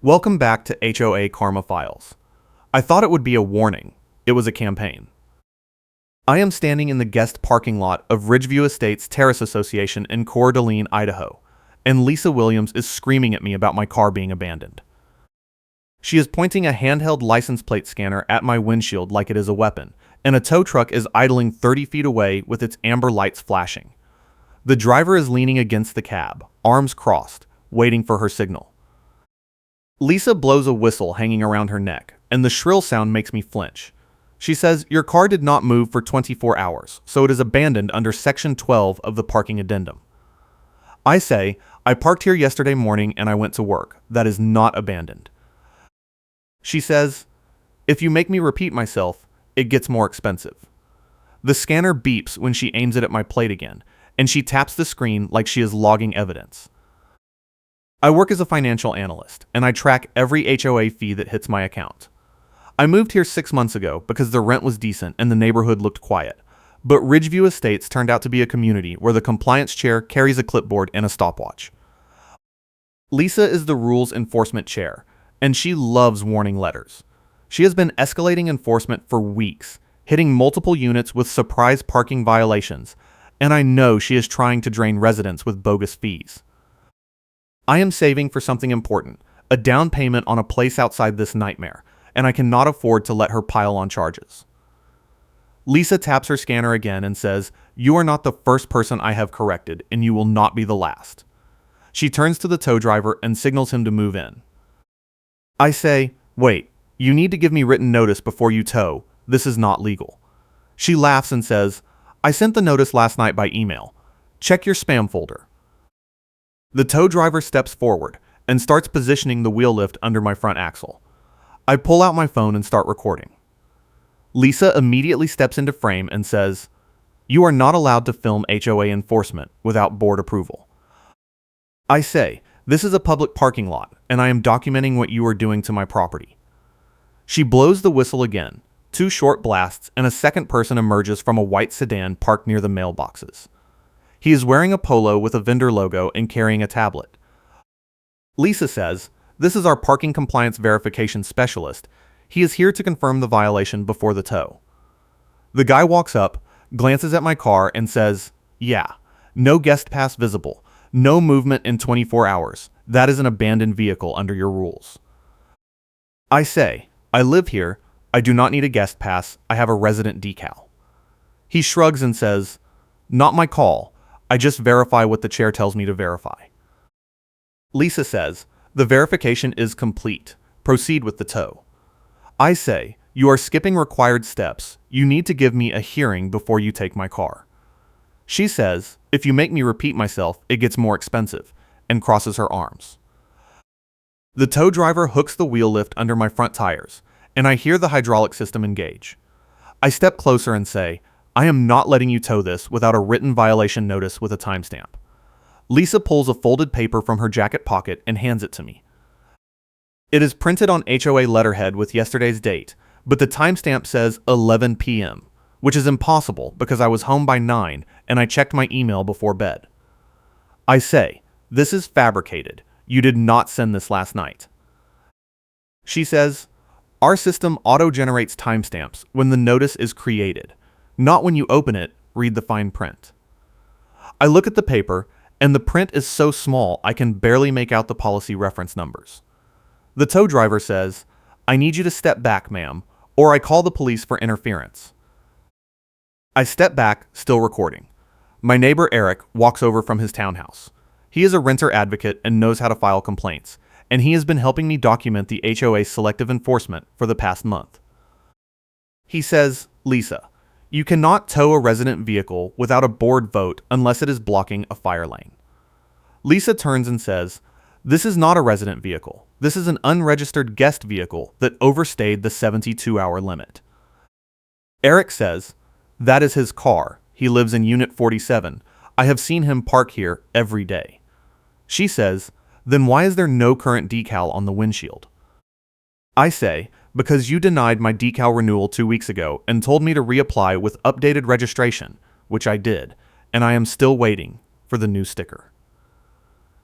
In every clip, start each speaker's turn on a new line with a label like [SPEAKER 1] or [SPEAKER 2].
[SPEAKER 1] Welcome back to HOA Karma Files. I thought it would be a warning. It was a campaign. I am standing in the guest parking lot of Ridgeview Estates Terrace Association in Coeur d'Alene, Idaho, and Lisa Williams is screaming at me about my car being abandoned. She is pointing a handheld license plate scanner at my windshield like it is a weapon, and a tow truck is idling 30 feet away with its amber lights flashing. The driver is leaning against the cab, arms crossed, waiting for her signal. Lisa blows a whistle hanging around her neck, and the shrill sound makes me flinch. She says, "Your car did not move for 24 hours, so it is abandoned under Section 12 of the parking addendum." I say, "I parked here yesterday morning and I went to work. That is not abandoned." She says, "If you make me repeat myself, it gets more expensive." The scanner beeps when she aims it at my plate again, and she taps the screen like she is logging evidence. I work as a financial analyst, and I track every HOA fee that hits my account. I moved here 6 months ago because the rent was decent and the neighborhood looked quiet, but Ridgeview Estates turned out to be a community where the compliance chair carries a clipboard and a stopwatch. Lisa is the rules enforcement chair, and she loves warning letters. She has been escalating enforcement for weeks, hitting multiple units with surprise parking violations, and I know she is trying to drain residents with bogus fees. I am saving for something important, a down payment on a place outside this nightmare, and I cannot afford to let her pile on charges. Lisa taps her scanner again and says, "You are not the first person I have corrected, and you will not be the last." She turns to the tow driver and signals him to move in. I say, "Wait, you need to give me written notice before you tow. This is not legal." She laughs and says, "I sent the notice last night by email. Check your spam folder." The tow driver steps forward and starts positioning the wheel lift under my front axle. I pull out my phone and start recording. Lisa immediately steps into frame and says, "You are not allowed to film HOA enforcement without board approval." I say, "This is a public parking lot, and I am documenting what you are doing to my property." She blows the whistle again, 2 short blasts, and a second person emerges from a white sedan parked near the mailboxes. He is wearing a polo with a vendor logo and carrying a tablet. Lisa says, "This is our parking compliance verification specialist. He is here to confirm the violation before the tow." The guy walks up, glances at my car, and says, "Yeah, no guest pass visible, no movement in 24 hours. That is an abandoned vehicle under your rules." I say, "I live here. I do not need a guest pass. I have a resident decal." He shrugs and says, "Not my call. I just verify what the chair tells me to verify." Lisa says, "The verification is complete. Proceed with the tow." I say, "You are skipping required steps. You need to give me a hearing before you take my car." She says, "If you make me repeat myself, it gets more expensive," and crosses her arms. The tow driver hooks the wheel lift under my front tires, and I hear the hydraulic system engage. I step closer and say, "I am not letting you tow this without a written violation notice with a timestamp." Lisa pulls a folded paper from her jacket pocket and hands it to me. It is printed on HOA letterhead with yesterday's date, but the timestamp says 11 p.m., which is impossible because I was home by 9 and I checked my email before bed. I say, "This is fabricated. You did not send this last night." She says, "Our system auto-generates timestamps when the notice is created. Not when you open it, read the fine print." I look at the paper, and the print is so small I can barely make out the policy reference numbers. The tow driver says, "I need you to step back, ma'am, or I call the police for interference." I step back, still recording. My neighbor Eric walks over from his townhouse. He is a renter advocate and knows how to file complaints, and he has been helping me document the HOA selective enforcement for the past month. He says, "Lisa, you cannot tow a resident vehicle without a board vote unless it is blocking a fire lane." Lisa turns and says, "This is not a resident vehicle. This is an unregistered guest vehicle that overstayed the 72-hour limit." Eric says, "That is his car. He lives in Unit 47. I have seen him park here every day." She says, "Then why is there no current decal on the windshield?" I say, "Because you denied my decal renewal 2 weeks ago and told me to reapply with updated registration," which I did, and I am still waiting for the new sticker.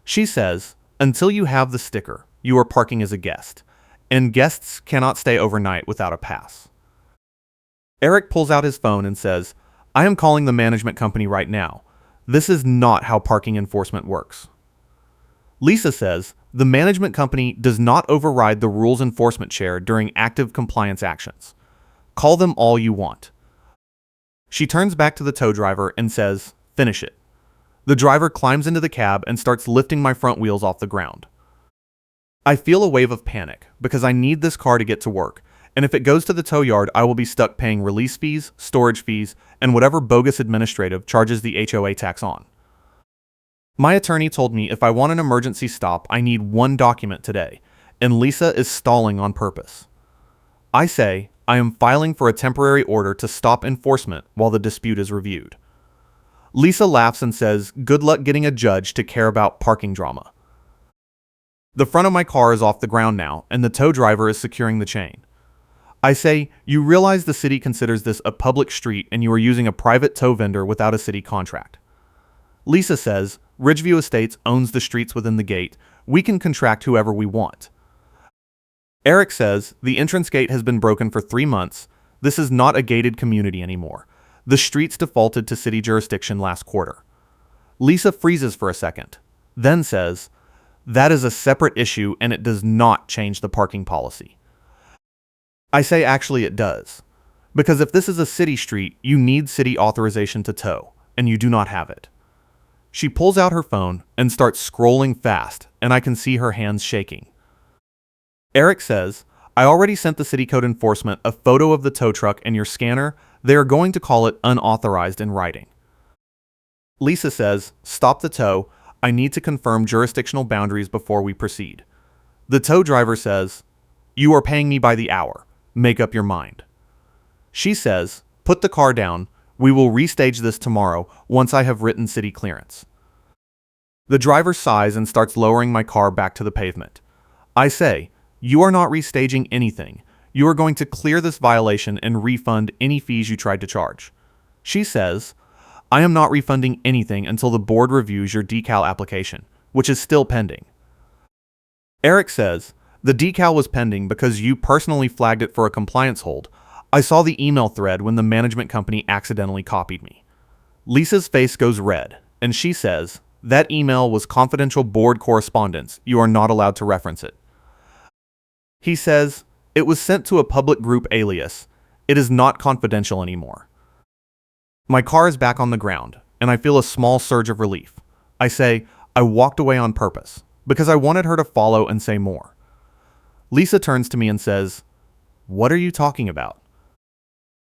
[SPEAKER 1] She says, "Until you have the sticker, you are parking as a guest, and guests cannot stay overnight without a pass. Eric pulls out his phone and says, I am calling the management company right now. This is not how parking enforcement works. Lisa says, the management company does not override the rules enforcement chair during active compliance actions. Call them all you want. She turns back to the tow driver and says, finish it. The driver climbs into the cab and starts lifting my front wheels off the ground. I feel a wave of panic because I need this car to get to work, and if it goes to the tow yard, I will be stuck paying release fees, storage fees, and whatever bogus administrative charges the HOA tax on. My attorney told me if I want an emergency stop, I need one document today, and Lisa is stalling on purpose. I say, I am filing for a temporary order to stop enforcement while the dispute is reviewed. Lisa laughs and says, good luck getting a judge to care about parking drama. The front of my car is off the ground now, and the tow driver is securing the chain. I say, you realize the city considers this a public street and you are using a private tow vendor without a city contract. Lisa says, Ridgeview Estates owns the streets within the gate. We can contract whoever we want. Eric says, the entrance gate has been broken for 3 months. This is not a gated community anymore. The streets defaulted to city jurisdiction last quarter. Lisa freezes for a second, then says, that is a separate issue and it does not change the parking policy. I say actually it does, because if this is a city street, you need city authorization to tow, and you do not have it. She pulls out her phone and starts scrolling fast, and I can see her hands shaking. Eric says, I already sent the city code enforcement a photo of the tow truck and your scanner. They are going to call it unauthorized in writing. Lisa says, stop the tow. I need to confirm jurisdictional boundaries before we proceed. The tow driver says, you are paying me by the hour. Make up your mind. She says, put the car down. We will restage this tomorrow once I have written city clearance. The driver sighs and starts lowering my car back to the pavement. I say, you are not restaging anything. You are going to clear this violation and refund any fees you tried to charge. She says, I am not refunding anything until the board reviews your decal application, which is still pending. Eric says, the decal was pending because you personally flagged it for a compliance hold. I saw the email thread when the management company accidentally copied me. Lisa's face goes red, and she says, that email was confidential board correspondence. You are not allowed to reference it. He says, it was sent to a public group alias. It is not confidential anymore. My car is back on the ground, and I feel a small surge of relief. I say, I walked away on purpose, because I wanted her to follow and say more. Lisa turns to me and says, what are you talking about?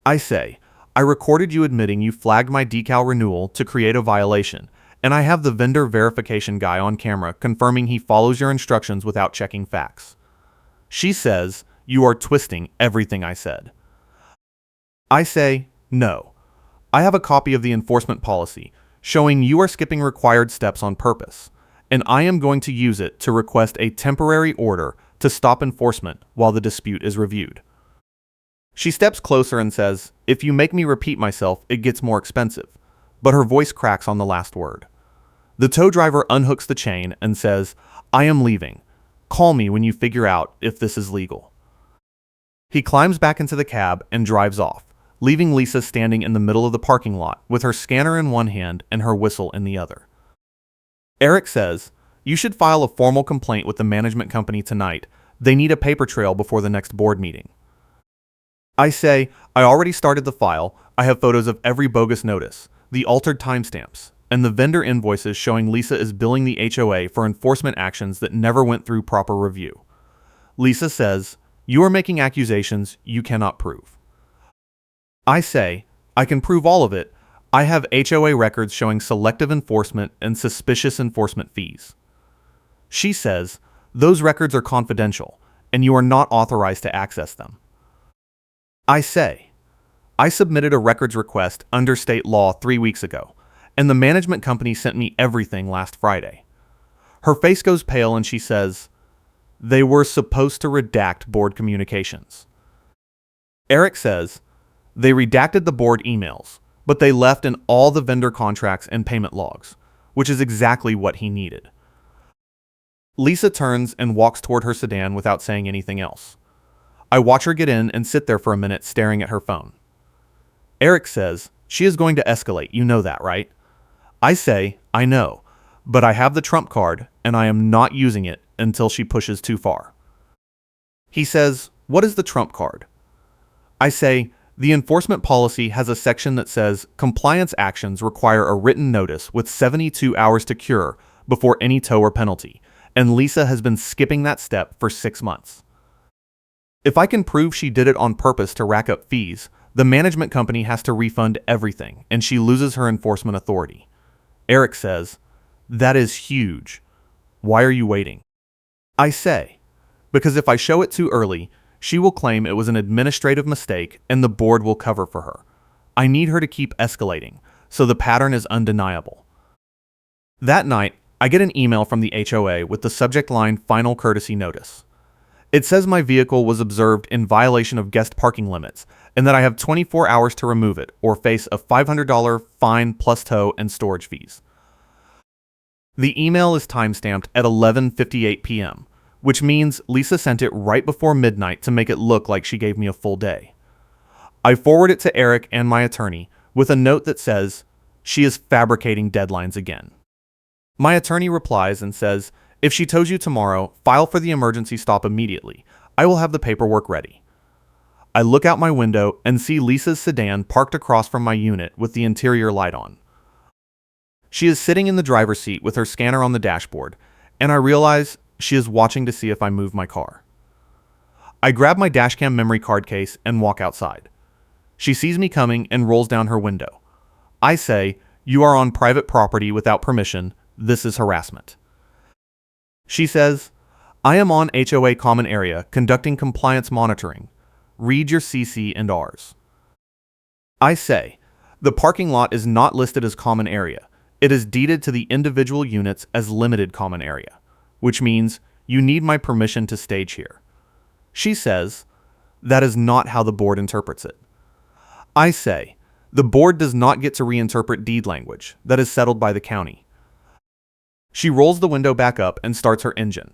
[SPEAKER 1] I say, I recorded you admitting you flagged my decal renewal to create a violation, and I have the vendor verification guy on camera confirming he follows your instructions without checking facts. She says, you are twisting everything I said. I say, no. I have a copy of the enforcement policy showing you are skipping required steps on purpose, and I am going to use it to request a temporary order to stop enforcement while the dispute is reviewed. She steps closer and says, if you make me repeat myself, it gets more expensive, but her voice cracks on the last word. The tow driver unhooks the chain and says, I am leaving. Call me when you figure out if this is legal. He climbs back into the cab and drives off, leaving Lisa standing in the middle of the parking lot with her scanner in one hand and her whistle in the other. Eric says, you should file a formal complaint with the management company tonight. They need a paper trail before the next board meeting. I say, I already started the file. I have photos of every bogus notice, the altered timestamps, and the vendor invoices showing Lisa is billing the HOA for enforcement actions that never went through proper review. Lisa says, you are making accusations you cannot prove. I say, I can prove all of it. I have HOA records showing selective enforcement and suspicious enforcement fees. She says, those records are confidential, and you are not authorized to access them. I say, I submitted a records request under state law 3 weeks ago, and the management company sent me everything last Friday. Her face goes pale and she says, they were supposed to redact board communications. Eric says, they redacted the board emails, but they left in all the vendor contracts and payment logs, which is exactly what he needed. Lisa turns and walks toward her sedan without saying anything else. I watch her get in and sit there for a minute staring at her phone. Eric says, "She is going to escalate, you know that, right?" I say, "I know, but I have the trump card and I am not using it until she pushes too far." He says, "What is the trump card?" I say, "The enforcement policy has a section that says compliance actions require a written notice with 72 hours to cure before any tow or penalty, and Lisa has been skipping that step for 6 months. If I can prove she did it on purpose to rack up fees, the management company has to refund everything and she loses her enforcement authority." Eric says, "That is huge. Why are you waiting?" I say, "Because if I show it too early, she will claim it was an administrative mistake and the board will cover for her. I need her to keep escalating, so the pattern is undeniable." That night, I get an email from the HOA with the subject line "Final Courtesy Notice." It says my vehicle was observed in violation of guest parking limits and that I have 24 hours to remove it or face a $500 fine plus tow and storage fees. The email is timestamped at 11:58 p.m., which means Lisa sent it right before midnight to make it look like she gave me a full day. I forward it to Eric and my attorney with a note that says, "She is fabricating deadlines again." My attorney replies and says, "If she tows you tomorrow, file for the emergency stop immediately. I will have the paperwork ready." I look out my window and see Lisa's sedan parked across from my unit with the interior light on. She is sitting in the driver's seat with her scanner on the dashboard, and I realize she is watching to see if I move my car. I grab my dashcam memory card case and walk outside. She sees me coming and rolls down her window. I say, "You are on private property without permission. This is harassment." She says, "I am on HOA common area conducting compliance monitoring. Read your CC and Rs." I say, "The parking lot is not listed as common area. It is deeded to the individual units as limited common area, which means you need my permission to stage here." She says, "That is not how the board interprets it." I say, "The board does not get to reinterpret deed language. That is settled by the county." She rolls the window back up and starts her engine.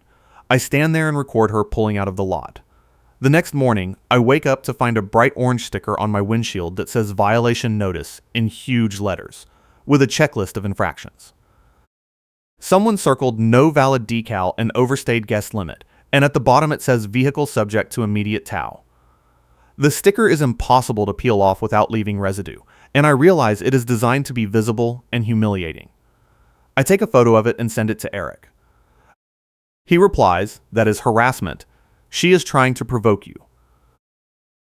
[SPEAKER 1] I stand there and record her pulling out of the lot. The next morning, I wake up to find a bright orange sticker on my windshield that says "Violation Notice" in huge letters, with a checklist of infractions. Someone circled "No valid decal and overstayed guest limit," and at the bottom it says "Vehicle subject to immediate tow." The sticker is impossible to peel off without leaving residue, and I realize it is designed to be visible and humiliating. I take a photo of it and send it to Eric. He replies, "That is harassment. She is trying to provoke you."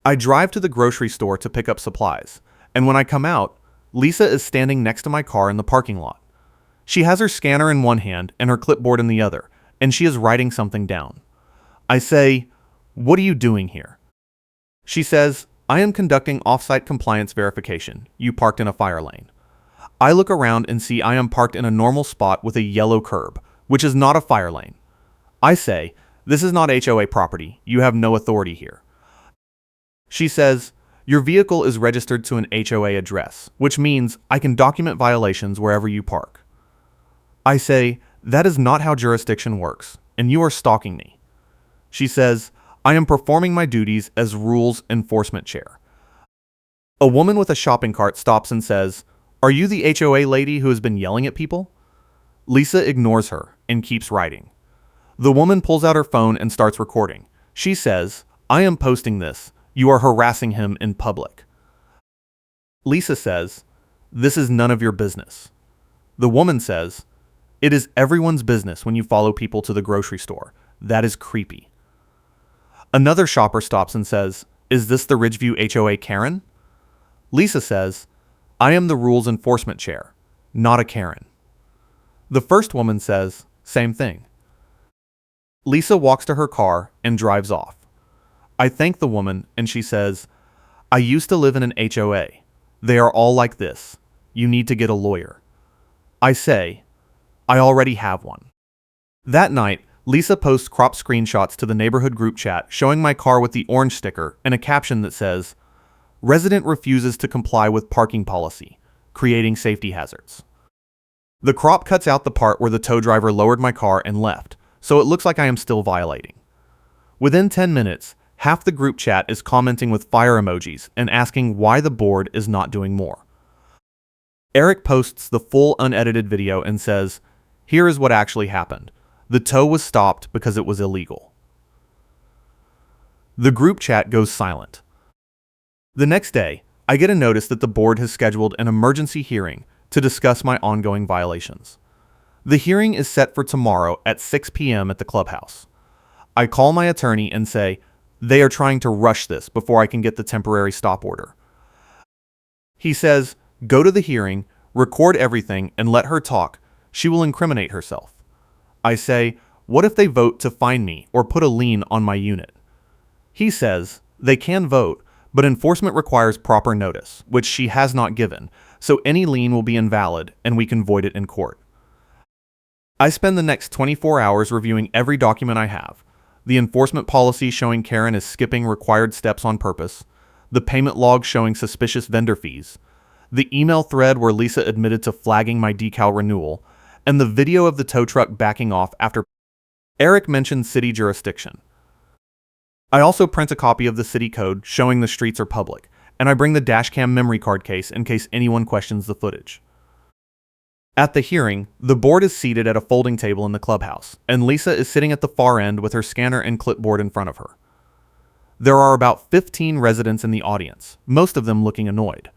[SPEAKER 1] I drive to the grocery store to pick up supplies, and when I come out, Lisa is standing next to my car in the parking lot. She has her scanner in one hand and her clipboard in the other, and she is writing something down. I say, "What are you doing here?" She says, "I am conducting off-site compliance verification. You parked in a fire lane." I look around and see I am parked in a normal spot with a yellow curb, which is not a fire lane. I say, "This is not HOA property. You have no authority here." She says, "Your vehicle is registered to an HOA address, which means I can document violations wherever you park." I say, "That is not how jurisdiction works, and you are stalking me." She says, "I am performing my duties as rules enforcement chair." A woman with a shopping cart stops and says, "Are you the HOA lady who has been yelling at people?" Lisa ignores her and keeps writing. The woman pulls out her phone and starts recording. She says, "I am posting this. You are harassing him in public." Lisa says, "This is none of your business." The woman says, "It is everyone's business when you follow people to the grocery store. That is creepy." Another shopper stops and says, "Is this the Ridgeview HOA Karen?" Lisa says, "I am the rules enforcement chair, not a Karen." The first woman says, "Same thing." Lisa walks to her car and drives off. I thank the woman and she says, "I used to live in an HOA. They are all like this. You need to get a lawyer." I say, "I already have one." That night, Lisa posts crop screenshots to the neighborhood group chat showing my car with the orange sticker and a caption that says, "Resident refuses to comply with parking policy, creating safety hazards." The crop cuts out the part where the tow driver lowered my car and left, so it looks like I am still violating. Within 10 minutes, half the group chat is commenting with fire emojis and asking why the board is not doing more. Eric posts the full unedited video and says, "Here is what actually happened. The tow was stopped because it was illegal." The group chat goes silent. The next day, I get a notice that the board has scheduled an emergency hearing to discuss my ongoing violations. The hearing is set for tomorrow at 6 p.m. at the clubhouse. I call my attorney and say, they are trying to rush this before I can get the temporary stop order. He says, go to the hearing, record everything, and let her talk. She will incriminate herself. I say, what if they vote to fine me or put a lien on my unit? He says, they can vote, but enforcement requires proper notice, which she has not given, so any lien will be invalid and we can void it in court. I spend the next 24 hours reviewing every document I have. The enforcement policy showing Karen is skipping required steps on purpose, the payment log showing suspicious vendor fees, the email thread where Lisa admitted to flagging my decal renewal, and the video of the tow truck backing off after Eric mentioned city jurisdiction. I also print a copy of the city code showing the streets are public, and I bring the dashcam memory card case in case anyone questions the footage. At the hearing, the board is seated at a folding table in the clubhouse, and Lisa is sitting at the far end with her scanner and clipboard in front of her. There are about 15 residents in the audience, most of them looking annoyed.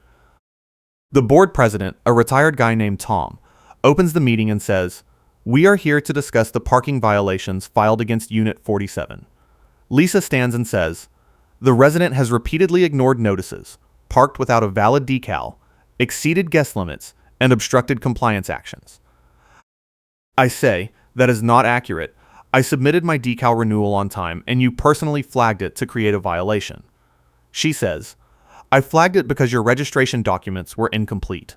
[SPEAKER 1] The board president, a retired guy named Tom, opens the meeting and says, "We are here to discuss the parking violations filed against Unit 47. Lisa stands and says, the resident has repeatedly ignored notices, parked without a valid decal, exceeded guest limits, and obstructed compliance actions." I say, that is not accurate. I submitted my decal renewal on time and you personally flagged it to create a violation. She says, I flagged it because your registration documents were incomplete.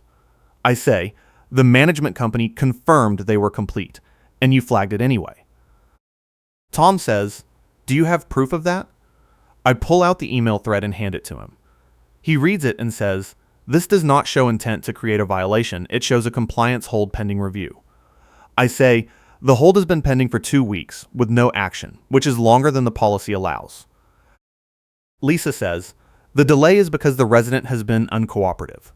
[SPEAKER 1] I say, the management company confirmed they were complete, and you flagged it anyway. Tom says, do you have proof of that? I pull out the email thread and hand it to him. He reads it and says, this does not show intent to create a violation, it shows a compliance hold pending review. I say, the hold has been pending for 2 weeks, with no action, which is longer than the policy allows. Lisa says, the delay is because the resident has been uncooperative.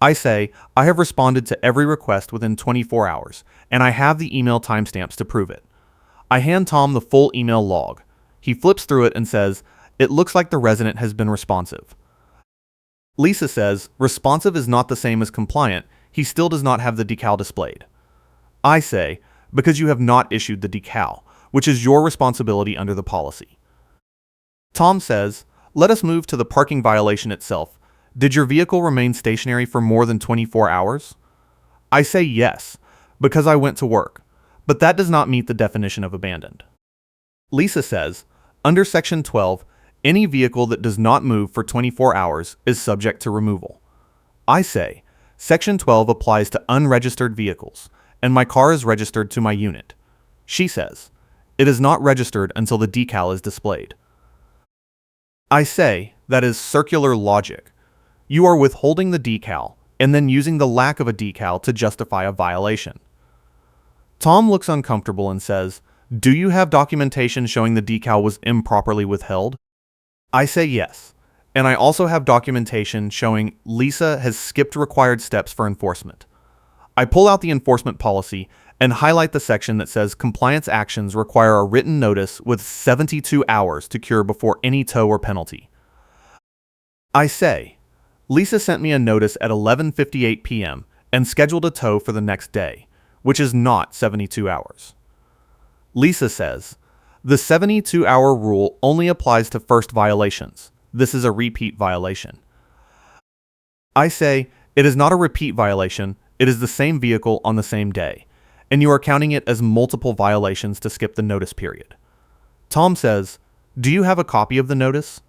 [SPEAKER 1] I say, I have responded to every request within 24 hours, and I have the email timestamps to prove it. I hand Tom the full email log. He flips through it and says, it looks like the resident has been responsive. Lisa says, responsive is not the same as compliant, he still does not have the decal displayed. I say, because you have not issued the decal, which is your responsibility under the policy. Tom says, let us move to the parking violation itself. Did your vehicle remain stationary for more than 24 hours? I say yes, because I went to work, but that does not meet the definition of abandoned. Lisa says, under Section 12, any vehicle that does not move for 24 hours is subject to removal. I say, Section 12 applies to unregistered vehicles, and my car is registered to my unit. She says, it is not registered until the decal is displayed. I say, that is circular logic. You are withholding the decal, and then using the lack of a decal to justify a violation. Tom looks uncomfortable and says, do you have documentation showing the decal was improperly withheld? I say yes, and I also have documentation showing Lisa has skipped required steps for enforcement. I pull out the enforcement policy and highlight the section that says compliance actions require a written notice with 72 hours to cure before any tow or penalty. I say, Lisa sent me a notice at 11:58 p.m. and scheduled a tow for the next day, which is not 72 hours. Lisa says, the 72-hour rule only applies to first violations. This is a repeat violation. I say, it is not a repeat violation, it is the same vehicle on the same day, and you are counting it as multiple violations to skip the notice period. Tom says, do you have a copy of the notice?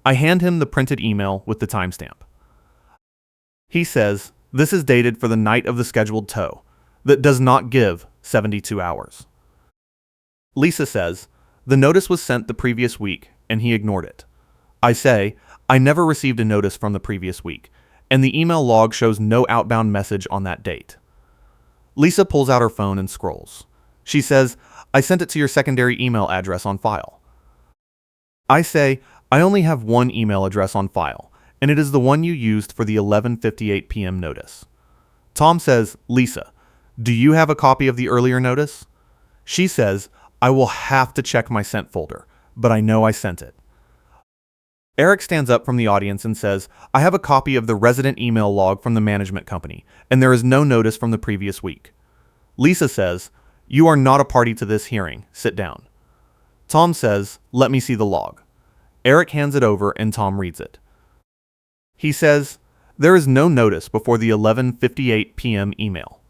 [SPEAKER 1] I hand him the printed email with the timestamp. He says, this is dated for the night of the scheduled tow. That does not give 72 hours. Lisa says, the notice was sent the previous week, and he ignored it. I say, I never received a notice from the previous week, and the email log shows no outbound message on that date. Lisa pulls out her phone and scrolls. She says, I sent it to your secondary email address on file. I say, I only have one email address on file, and it is the one you used for the 11:58 p.m. notice. Tom says, Lisa, do you have a copy of the earlier notice? She says, I will have to check my sent folder, but I know I sent it. Eric stands up from the audience and says, I have a copy of the resident email log from the management company, and there is no notice from the previous week. Lisa says, you are not a party to this hearing. Sit down. Tom says, let me see the log. Eric hands it over and Tom reads it. He says, there is no notice before the 11:58 p.m. email.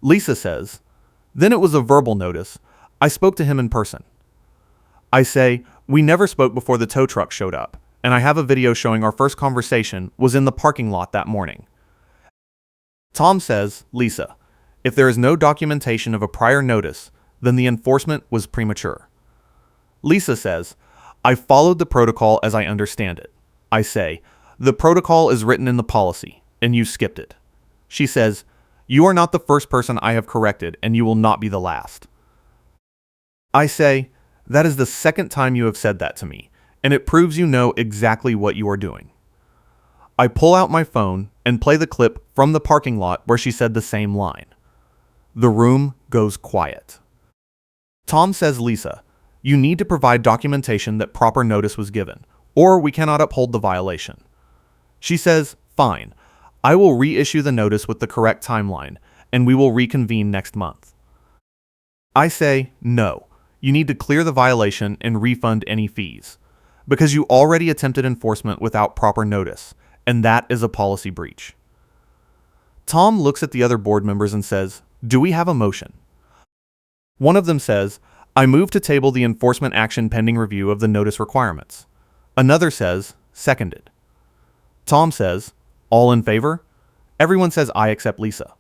[SPEAKER 1] Lisa says, then it was a verbal notice. I spoke to him in person. I say, we never spoke before the tow truck showed up, and I have a video showing our first conversation was in the parking lot that morning. Tom says, Lisa, if there is no documentation of a prior notice, then the enforcement was premature. Lisa says, I followed the protocol as I understand it. I say, the protocol is written in the policy, and you skipped it. She says, you are not the first person I have corrected, and you will not be the last. I say, that is the second time you have said that to me, and it proves you know exactly what you are doing. I pull out my phone and play the clip from the parking lot where she said the same line. The room goes quiet. Tom says, Lisa, you need to provide documentation that proper notice was given, or we cannot uphold the violation. She says, fine, I will reissue the notice with the correct timeline, and we will reconvene next month. I say, no, you need to clear the violation and refund any fees, because you already attempted enforcement without proper notice, and that is a policy breach. Tom looks at the other board members and says, do we have a motion? One of them says, I move to table the enforcement action pending review of the notice requirements. Another says, seconded. Tom says, all in favor? Everyone says aye except Lisa.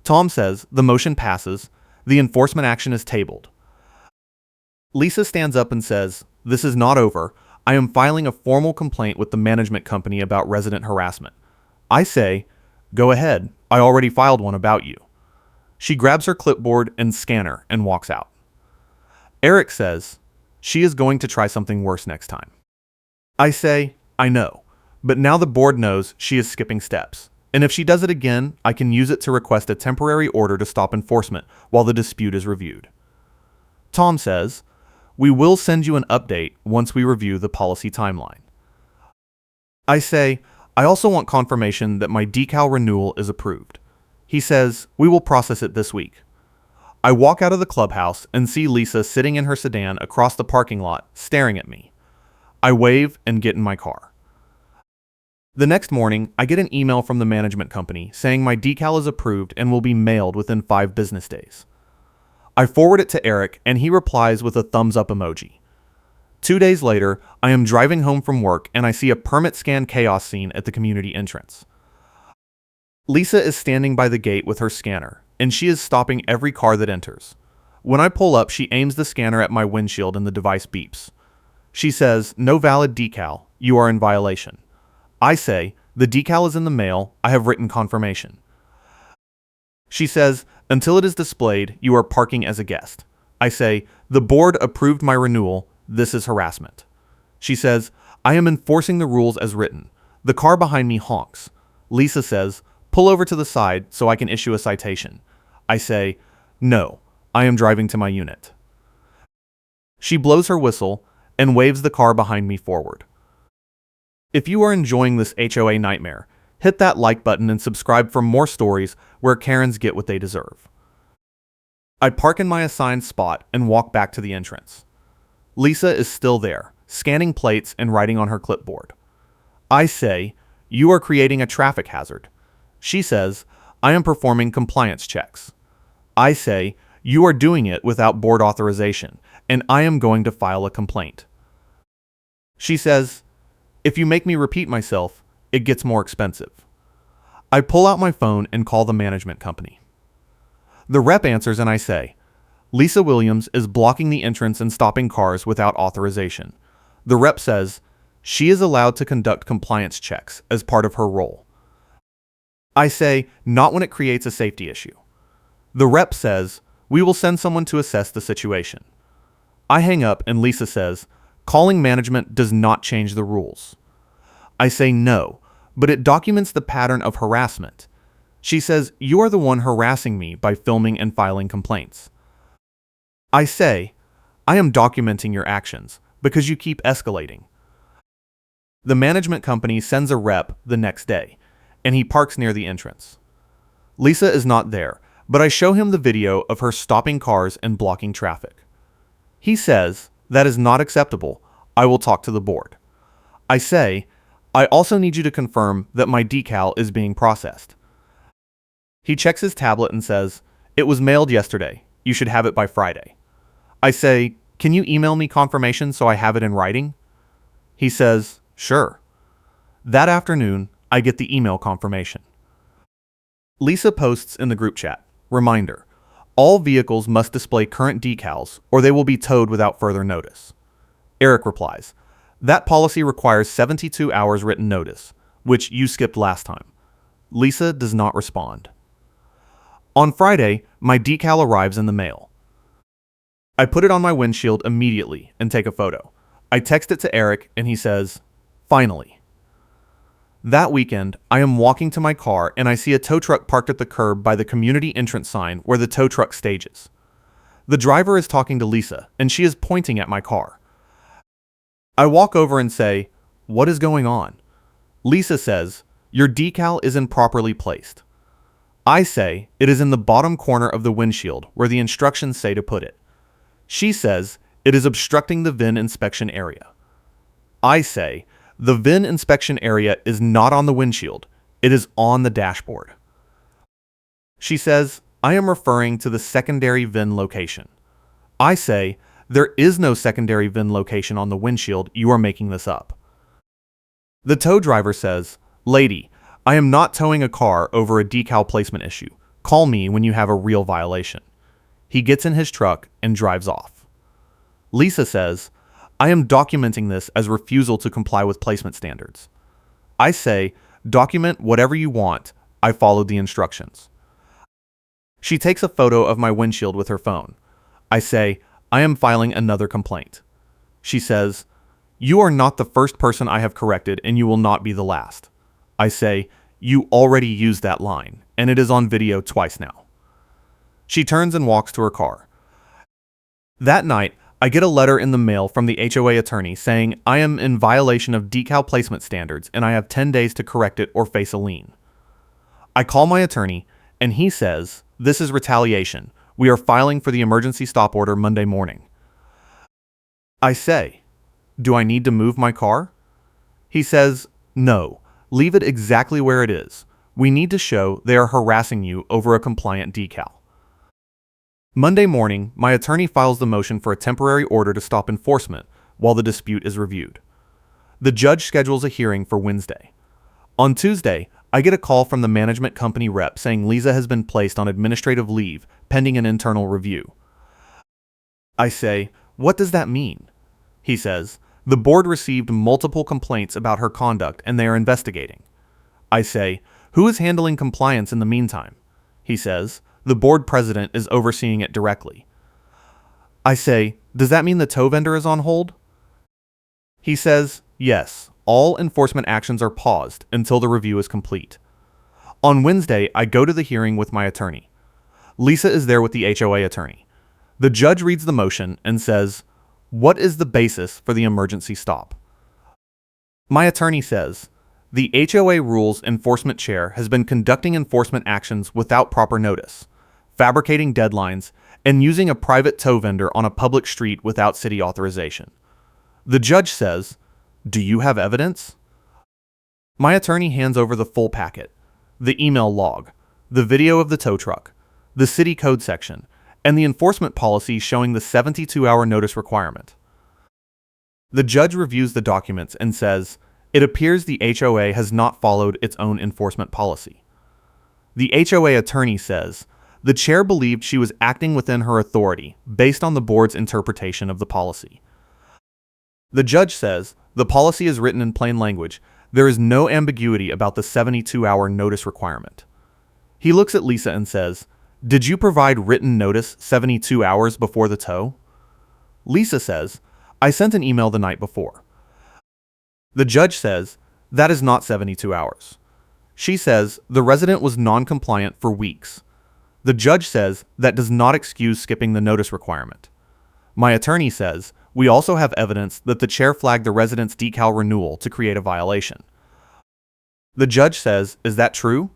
[SPEAKER 1] Tom says, the motion passes. The enforcement action is tabled. Lisa stands up and says, this is not over. I am filing a formal complaint with the management company about resident harassment. I say, go ahead. I already filed one about you. She grabs her clipboard and scanner and walks out. Eric says, she is going to try something worse next time. I say, I know, but now the board knows she is skipping steps, and if she does it again, I can use it to request a temporary order to stop enforcement while the dispute is reviewed. Tom says, we will send you an update once we review the policy timeline. I say, I also want confirmation that my decal renewal is approved. He says, we will process it this week. I walk out of the clubhouse and see Lisa sitting in her sedan across the parking lot, staring at me. I wave and get in my car. The next morning, I get an email from the management company saying my decal is approved and will be mailed within 5 business days. I forward it to Eric and he replies with a thumbs up emoji. 2 days later, I am driving home from work and I see a permit scan chaos scene at the community entrance. Lisa is standing by the gate with her scanner, and she is stopping every car that enters. When I pull up, she aims the scanner at my windshield and the device beeps. She says, no valid decal, you are in violation. I say, the decal is in the mail, I have written confirmation. She says, until it is displayed, you are parking as a guest. I say, the board approved my renewal, this is harassment. She says, I am enforcing the rules as written. The car behind me honks. Lisa says, pull over to the side so I can issue a citation. I say, no, I am driving to my unit. She blows her whistle and waves the car behind me forward. If you are enjoying this HOA nightmare, hit that like button and subscribe for more stories where Karens get what they deserve. I park in my assigned spot and walk back to the entrance. Lisa is still there, scanning plates and writing on her clipboard. I say, you are creating a traffic hazard. She says, I am performing compliance checks. I say, you are doing it without board authorization, and I am going to file a complaint. She says, if you make me repeat myself, it gets more expensive. I pull out my phone and call the management company. The rep answers and I say, Lisa Williams is blocking the entrance and stopping cars without authorization. The rep says, she is allowed to conduct compliance checks as part of her role. I say, not when it creates a safety issue. The rep says, We will send someone to assess the situation. I hang up and Lisa says, calling management does not change the rules. I say no, but it documents the pattern of harassment. She says, you are the one harassing me by filming and filing complaints. I say, I am documenting your actions because you keep escalating. The management company sends a rep the next day, and he parks near the entrance. Lisa is not there, but I show him the video of her stopping cars and blocking traffic. He says, that is not acceptable. I will talk to the board. I say, I also need you to confirm that my decal is being processed. He checks his tablet and says, it was mailed yesterday. You should have it by Friday. I say, can you email me confirmation so I have it in writing? He says, sure. That afternoon, I get the email confirmation. Lisa posts in the group chat, reminder, all vehicles must display current decals or they will be towed without further notice. Eric replies, that policy requires 72 hours written notice, which you skipped last time. Lisa does not respond. On Friday, my decal arrives in the mail. I put it on my windshield immediately and take a photo. I text it to Eric and he says, finally. That weekend, I am walking to my car and I see a tow truck parked at the curb by the community entrance sign where the tow truck stages. The driver is talking to Lisa and she is pointing at my car. I walk over and say, what is going on? Lisa says, your decal is improperly placed. I say, it is in the bottom corner of the windshield where the instructions say to put it. She says, it is obstructing the VIN inspection area. I say, the VIN inspection area is not on the windshield. It is on the dashboard. She says, I am referring to the secondary VIN location. I say, there is no secondary VIN location on the windshield. You are making this up. The tow driver says, lady, I am not towing a car over a decal placement issue. Call me when you have a real violation. He gets in his truck and drives off. Lisa says, I am documenting this as refusal to comply with placement standards. I say, document whatever you want. I followed the instructions. She takes a photo of my windshield with her phone. I say, I am filing another complaint. She says, you are not the first person I have corrected and you will not be the last. I say, you already used that line, and it is on video twice now. She turns and walks to her car. That night, I get a letter in the mail from the HOA attorney saying I am in violation of decal placement standards and I have 10 days to correct it or face a lien. I call my attorney, and he says, this is retaliation. We are filing for the emergency stop order Monday morning. I say, do I need to move my car? He says, no. Leave it exactly where it is. We need to show they are harassing you over a compliant decal. Monday morning, my attorney files the motion for a temporary order to stop enforcement while the dispute is reviewed. The judge schedules a hearing for Wednesday. On Tuesday, I get a call from the management company rep saying Lisa has been placed on administrative leave pending an internal review. I say, what does that mean? He says, the board received multiple complaints about her conduct and they are investigating. I say, who is handling compliance in the meantime? He says, the board president is overseeing it directly. I say, does that mean the tow vendor is on hold? He says, yes, all enforcement actions are paused until the review is complete. On Wednesday, I go to the hearing with my attorney. Lisa is there with the HOA attorney. The judge reads the motion and says, what is the basis for the emergency stop? My attorney says, the HOA rules enforcement chair has been conducting enforcement actions without proper notice, fabricating deadlines, and using a private tow vendor on a public street without city authorization. The judge says, do you have evidence? My attorney hands over the full packet, the email log, the video of the tow truck, the city code section, and the enforcement policy showing the 72-hour notice requirement. The judge reviews the documents and says, it appears the HOA has not followed its own enforcement policy. The HOA attorney says, the chair believed she was acting within her authority based on the board's interpretation of the policy. The judge says, the policy is written in plain language. There is no ambiguity about the 72-hour notice requirement. He looks at Lisa and says, Did you provide written notice 72 hours before the tow? Lisa says, I sent an email the night before. The judge says, that is not 72 hours. She says the resident was non-compliant for weeks. The judge says that does not excuse skipping the notice requirement. My attorney says we also have evidence that the chair flagged the resident's decal renewal to create a violation. The judge says, is that true?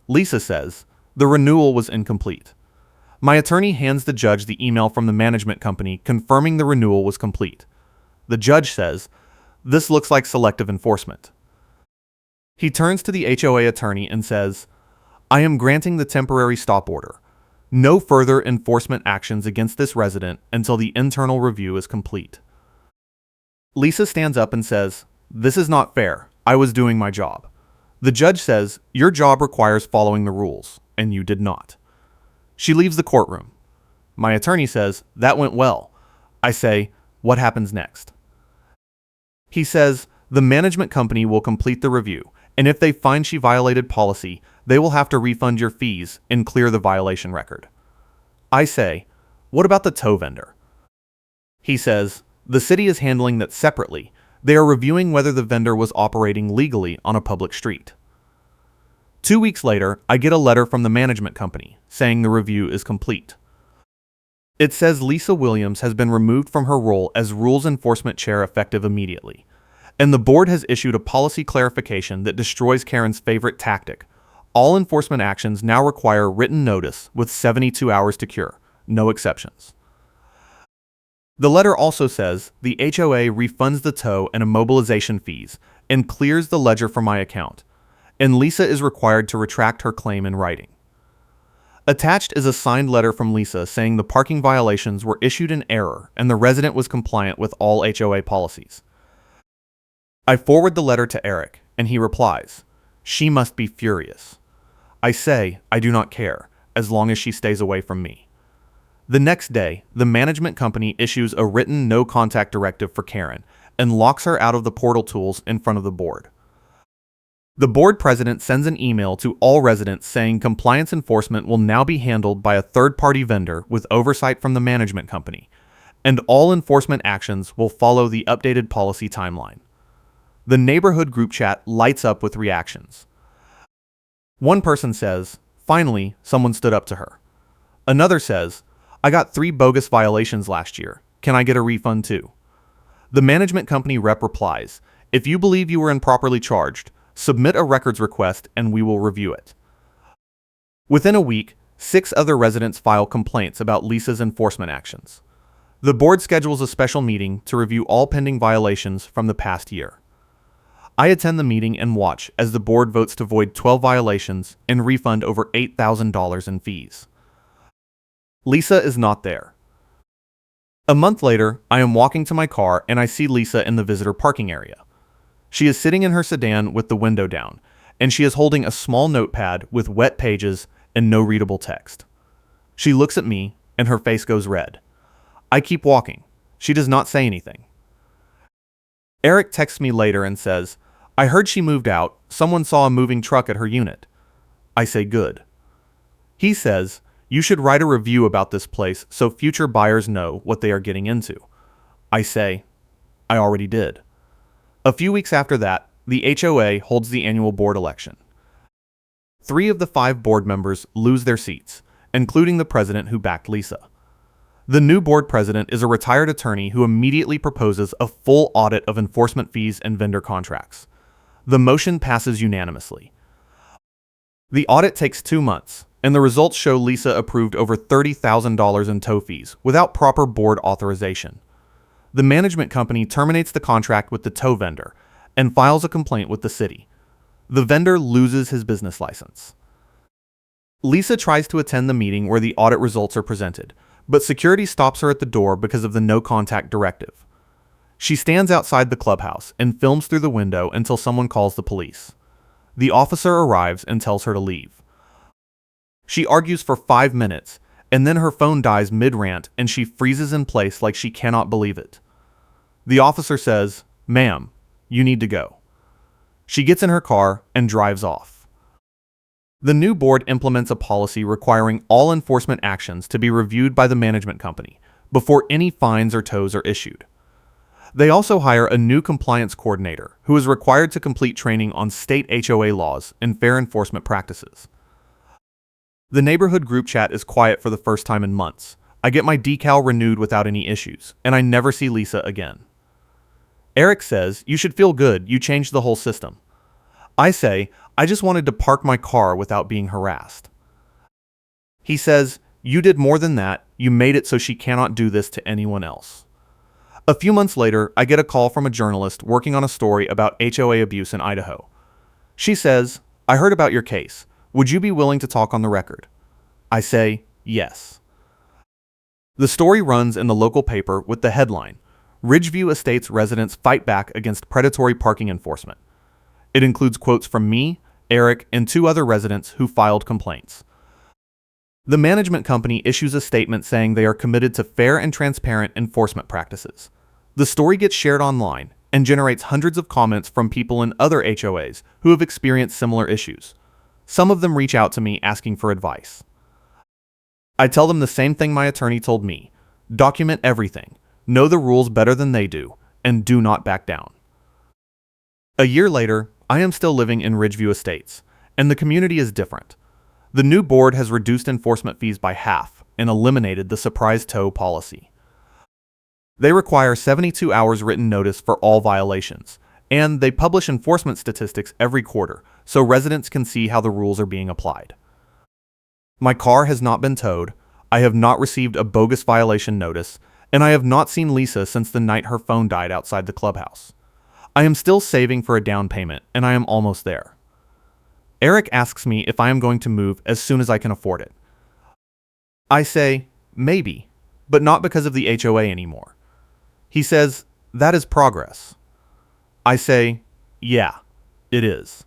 [SPEAKER 1] Lisa says, the renewal was incomplete. My attorney hands the judge the email from the management company confirming the renewal was complete. The judge says, this looks like selective enforcement. He turns to the HOA attorney and says, I am granting the temporary stop order. No further enforcement actions against this resident until the internal review is complete. Lisa stands up and says, this is not fair. I was doing my job. The judge says, your job requires following the rules, and you did not. She leaves the courtroom. My attorney says, that went well. I say, what happens next? He says, the management company will complete the review, and if they find she violated policy, they will have to refund your fees and clear the violation record. I say, what about the tow vendor? He says, the city is handling that separately. They are reviewing whether the vendor was operating legally on a public street. 2 weeks later, I get a letter from the management company saying the review is complete. It says Lisa Williams has been removed from her role as Rules Enforcement Chair effective immediately, and the board has issued a policy clarification that destroys Karen's favorite tactic. All enforcement actions now require written notice with 72 hours to cure, no exceptions. The letter also says the HOA refunds the tow and immobilization fees and clears the ledger from my account, and Lisa is required to retract her claim in writing. Attached is a signed letter from Lisa saying the parking violations were issued in error and the resident was compliant with all HOA policies. I forward the letter to Eric, and he replies, she must be furious. I say I do not care, as long as she stays away from me. The next day, the management company issues a written no-contact directive for Karen and locks her out of the portal tools in front of the board. The board president sends an email to all residents saying compliance enforcement will now be handled by a third-party vendor with oversight from the management company, and all enforcement actions will follow the updated policy timeline. The neighborhood group chat lights up with reactions. One person says, finally, someone stood up to her. Another says, I got 3 bogus violations last year. Can I get a refund too? The management company rep replies, if you believe you were improperly charged, submit a records request and we will review it. Within a week, 6 other residents file complaints about Lisa's enforcement actions. The board schedules a special meeting to review all pending violations from the past year. I attend the meeting and watch as the board votes to void 12 violations and refund over $8,000 in fees. Lisa is not there. A month later, I am walking to my car and I see Lisa in the visitor parking area. She is sitting in her sedan with the window down, and she is holding a small notepad with wet pages and no readable text. She looks at me and her face goes red. I keep walking. She does not say anything. Eric texts me later and says, I heard she moved out. Someone saw a moving truck at her unit. I say good. He says, you should write a review about this place so future buyers know what they are getting into. I say, I already did. A few weeks after that, the HOA holds the annual board election. 3 of the 5 board members lose their seats, including the president who backed Lisa. The new board president is a retired attorney who immediately proposes a full audit of enforcement fees and vendor contracts. The motion passes unanimously. The audit takes 2 months, and the results show Lisa approved over $30,000 in tow fees without proper board authorization. The management company terminates the contract with the tow vendor and files a complaint with the city. The vendor loses his business license. Lisa tries to attend the meeting where the audit results are presented, but security stops her at the door because of the no-contact directive. She stands outside the clubhouse and films through the window until someone calls the police. The officer arrives and tells her to leave. She argues for 5 minutes, and then her phone dies mid-rant and she freezes in place like she cannot believe it. The officer says, "Ma'am, you need to go." She gets in her car and drives off. The new board implements a policy requiring all enforcement actions to be reviewed by the management company before any fines or tows are issued. They also hire a new compliance coordinator who is required to complete training on state HOA laws and fair enforcement practices. The neighborhood group chat is quiet for the first time in months. I get my decal renewed without any issues, and I never see Lisa again. Eric says, "You should feel good, you changed the whole system." I say, "I just wanted to park my car without being harassed." He says, "You did more than that, you made it so she cannot do this to anyone else." A few months later, I get a call from a journalist working on a story about HOA abuse in Idaho. She says, "I heard about your case. Would you be willing to talk on the record?" I say, "Yes." The story runs in the local paper with the headline, "Ridgeview Estates Residents Fight Back Against Predatory Parking Enforcement." It includes quotes from me, Eric, and 2 other residents who filed complaints. The management company issues a statement saying they are committed to fair and transparent enforcement practices. The story gets shared online and generates hundreds of comments from people in other HOAs who have experienced similar issues. Some of them reach out to me asking for advice. I tell them the same thing my attorney told me: document everything, know the rules better than they do, and do not back down. A year later, I am still living in Ridgeview Estates, and the community is different. The new board has reduced enforcement fees by half and eliminated the surprise tow policy. They require 72 hours written notice for all violations, and they publish enforcement statistics every quarter so residents can see how the rules are being applied. My car has not been towed, I have not received a bogus violation notice, and I have not seen Lisa since the night her phone died outside the clubhouse. I am still saving for a down payment, and I am almost there. Eric asks me if I am going to move as soon as I can afford it. I say, maybe, but not because of the HOA anymore. He says, that is progress. I say, yeah, it is.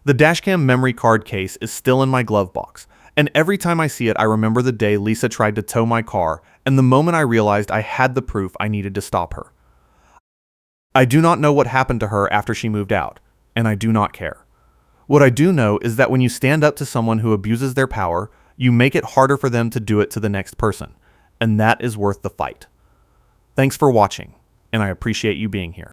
[SPEAKER 1] The dashcam memory card case is still in my glove box, and every time I see it I remember the day Lisa tried to tow my car and the moment I realized I had the proof I needed to stop her. I do not know what happened to her after she moved out, and I do not care. What I do know is that when you stand up to someone who abuses their power, you make it harder for them to do it to the next person, and that is worth the fight. Thanks for watching, and I appreciate you being here.